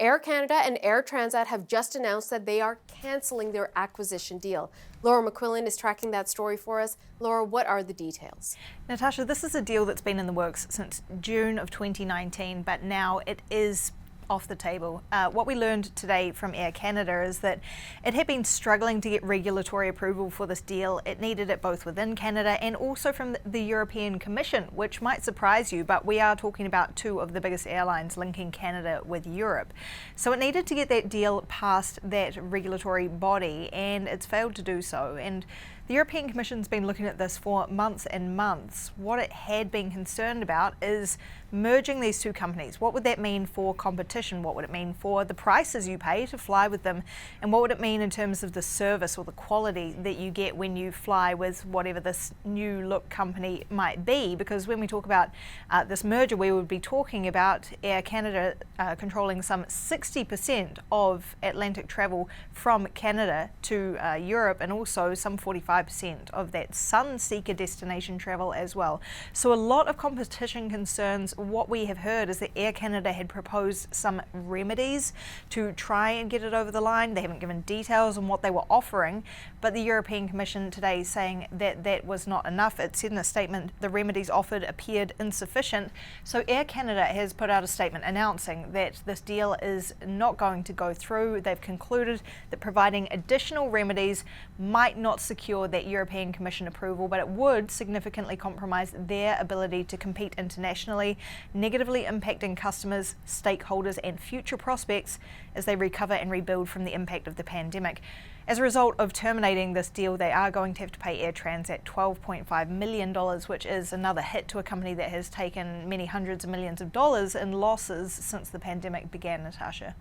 Air Canada and Air Transat have just announced that they are cancelling their acquisition deal. Laura McQuillan is tracking that story for us. Laura, what are the details? Natasha, this is a deal that's been in the works since June of 2019, but now it is off the table. What we learned today from Air Canada is that it had been struggling to get regulatory approval for this deal. It needed it both within Canada and also from the European Commission, which might surprise you, but we are talking about two of the biggest airlines linking Canada with Europe. So it needed to get that deal past that regulatory body, and it's failed to do so. And the European Commission's been looking at this for months and months. What it had been concerned about is merging these two companies. What would that mean for competition? What would it mean for the prices you pay to fly with them? And what would it mean in terms of the service or the quality that you get when you fly with whatever this new look company might be? Because when we talk about this merger, we would be talking about Air Canada controlling some 60% of Atlantic travel from Canada to Europe, and also some 45% of that Sunseeker destination travel as well. So a lot of competition concerns. What we have heard is that Air Canada had proposed some remedies to try and get it over the line. They haven't given details on what they were offering, but the European Commission today is saying that that was not enough. It said in a statement the remedies offered appeared insufficient. So Air Canada has put out a statement announcing that this deal is not going to go through. They've concluded that providing additional remedies might not secure that European Commission approval, but it would significantly compromise their ability to compete internationally, negatively impacting customers, stakeholders and future prospects as they recover and rebuild from the impact of the pandemic. As a result of terminating this deal, they are going to have to pay Air Transat $12.5 million, which is another hit to a company that has taken many hundreds of millions of dollars in losses since the pandemic began, Natasha.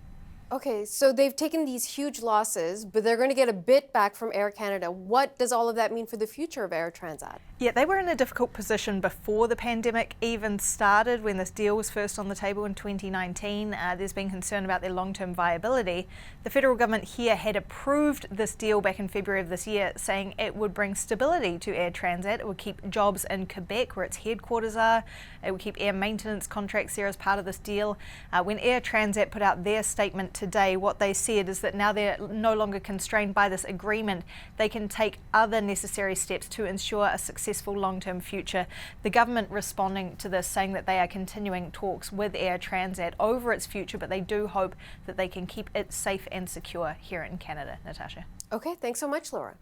Okay, so they've taken these huge losses, but they're going to get a bit back from Air Canada. What does all of that mean for the future of Air Transat? Yeah, they were in a difficult position before the pandemic even started, when this deal was first on the table in 2019. There's been concern about their long-term viability. The federal government here had approved this deal back in February of this year, saying it would bring stability to Air Transat. It would keep jobs in Quebec, where its headquarters are. It would keep air maintenance contracts there as part of this deal. When Air Transat put out their statement today, what they said is that now they're no longer constrained by this agreement. They can take other necessary steps to ensure a successful long-term future. The government responding to this, saying that they are continuing talks with Air Transat over its future, but they do hope that they can keep it safe and secure here in Canada. Natasha. Okay, thanks so much, Laura.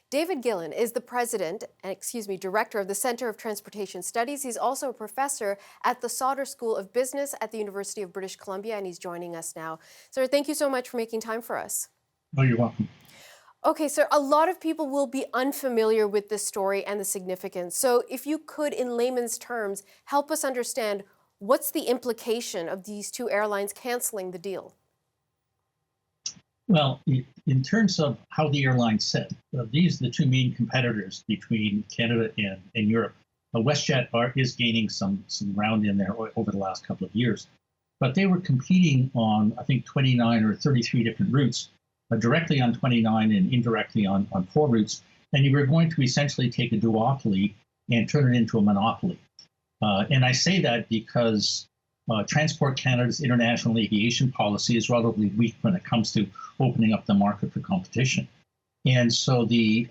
David Gillen is the director of the Centre of Transportation Studies. He's also a professor at the Sauder School of Business at the University of British Columbia, and he's joining us now. Sir, thank you so much for making time for us. Oh, you're welcome. Okay, sir, a lot of people will be unfamiliar with this story and the significance. So if you could, in layman's terms, help us understand what's the implication of these two airlines canceling the deal? Well, in terms of how the airlines set, these are the two main competitors between Canada and Europe. WestJet is gaining some ground in there over the last couple of years, but they were competing on, I think, 29 or 33 different routes, directly on 29 and indirectly on 4 routes, and you were going to essentially take a duopoly and turn it into a monopoly. And I say that because Transport Canada's international aviation policy is relatively weak when it comes to opening up the market for competition. And so the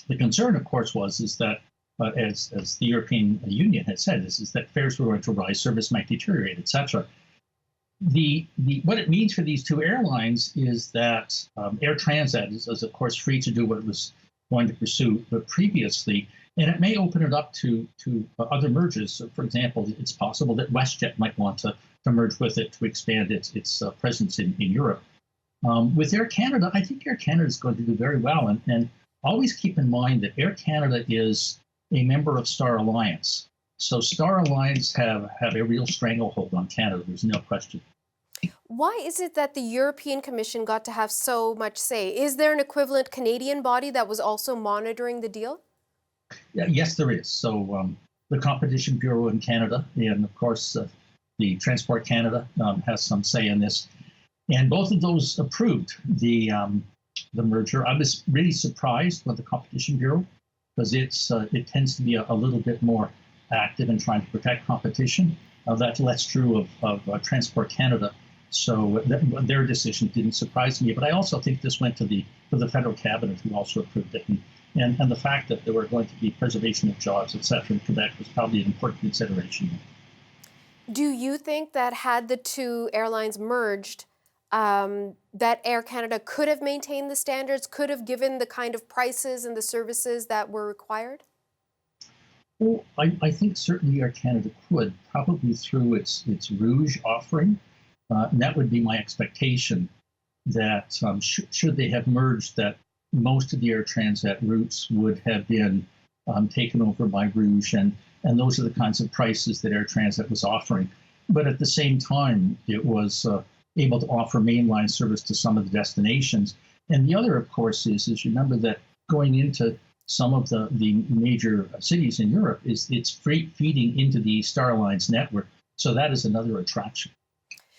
concern, of course, is that, as the European Union has said, is that fares were going to rise, service might deteriorate, etc. What it means for these two airlines is that Air Transat is, of course, free to do what it was going to pursue previously, and it may open it up to other mergers. So, for example, it's possible that WestJet might want to merge with it to expand its presence in Europe. With Air Canada, I think Air Canada is going to do very well, and always keep in mind that Air Canada is a member of Star Alliance. So Star Alliance have a real stranglehold on Canada, there's no question. Why is it that the European Commission got to have so much say? Is there an equivalent Canadian body that was also monitoring the deal? Yes, there is. So the Competition Bureau in Canada, and of course the Transport Canada has some say in this. And both of those approved the merger. I was really surprised with the Competition Bureau, because it tends to be a little bit more active in trying to protect competition. That's true of Transport Canada. So their decision didn't surprise me. But I also think this went to the federal cabinet, who also approved it. And the fact that there were going to be preservation of jobs, et cetera, in Quebec was probably an important consideration. Do you think that had the two airlines merged, that Air Canada could have maintained the standards, could have given the kind of prices and the services that were required? Well, I think certainly Air Canada could, probably through its Rouge offering. And that would be my expectation, that should they have merged, that most of the Air Transat routes would have been taken over by Rouge, and those are the kinds of prices that Air Transat was offering. But at the same time, it was able to offer mainline service to some of the destinations. And the other, of course, is remember that going into some of the major cities in Europe, it's freight feeding into the Star Alliance network. So that is another attraction.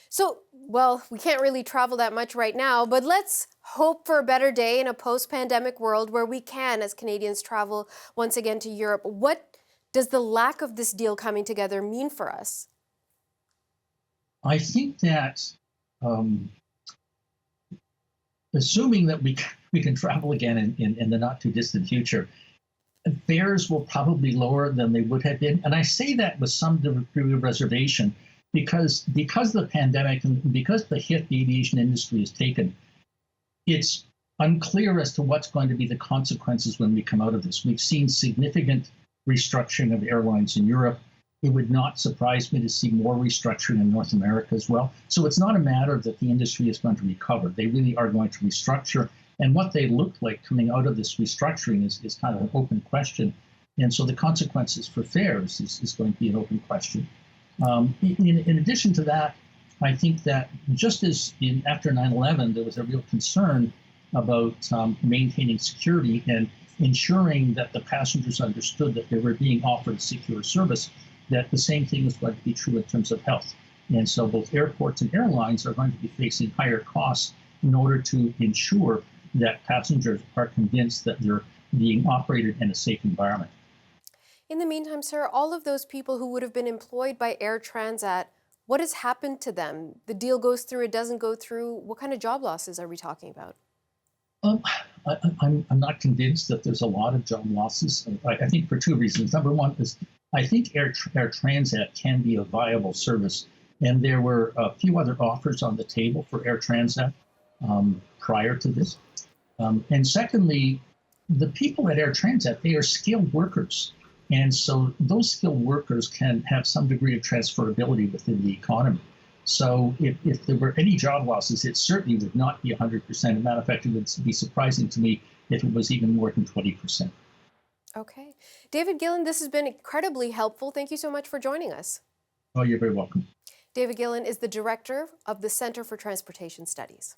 So, well, we can't really travel that much right now, but let's hope for a better day in a post-pandemic world where we can, as Canadians, travel once again to Europe. What does the lack of this deal coming together mean for us? I think that assuming that we can travel again in the not too distant future, fares will probably lower than they would have been. And I say that with some degree of reservation, because of the pandemic and because the hit the aviation industry has taken, it's unclear as to what's going to be the consequences when we come out of this. We've seen significant restructuring of airlines in Europe. It would not surprise me to see more restructuring in North America as well. So it's not a matter that the industry is going to recover. They really are going to restructure. And what they look like coming out of this restructuring is kind of an open question. And so the consequences for fares is going to be an open question. In addition to that, I think that just as after 9/11, there was a real concern about maintaining security and ensuring that the passengers understood that they were being offered secure service, that the same thing is going to be true in terms of health. And so both airports and airlines are going to be facing higher costs in order to ensure that passengers are convinced that they're being operated in a safe environment. In the meantime, sir, all of those people who would have been employed by Air Transat, what has happened to them? The deal goes through, it doesn't go through. What kind of job losses are we talking about? I'm not convinced that there's a lot of job losses. I think for two reasons. Number one is I think Air Transat can be a viable service. And there were a few other offers on the table for Air Transat prior to this. And secondly, the people at Air Transat, they are skilled workers. And so those skilled workers can have some degree of transferability within the economy. So if there were any job losses, it certainly would not be 100%. As a matter of fact, it would be surprising to me if it was even more than 20%. Okay. David Gillen, this has been incredibly helpful. Thank you so much for joining us. Oh, you're very welcome. David Gillen is the director of the Center for Transportation Studies.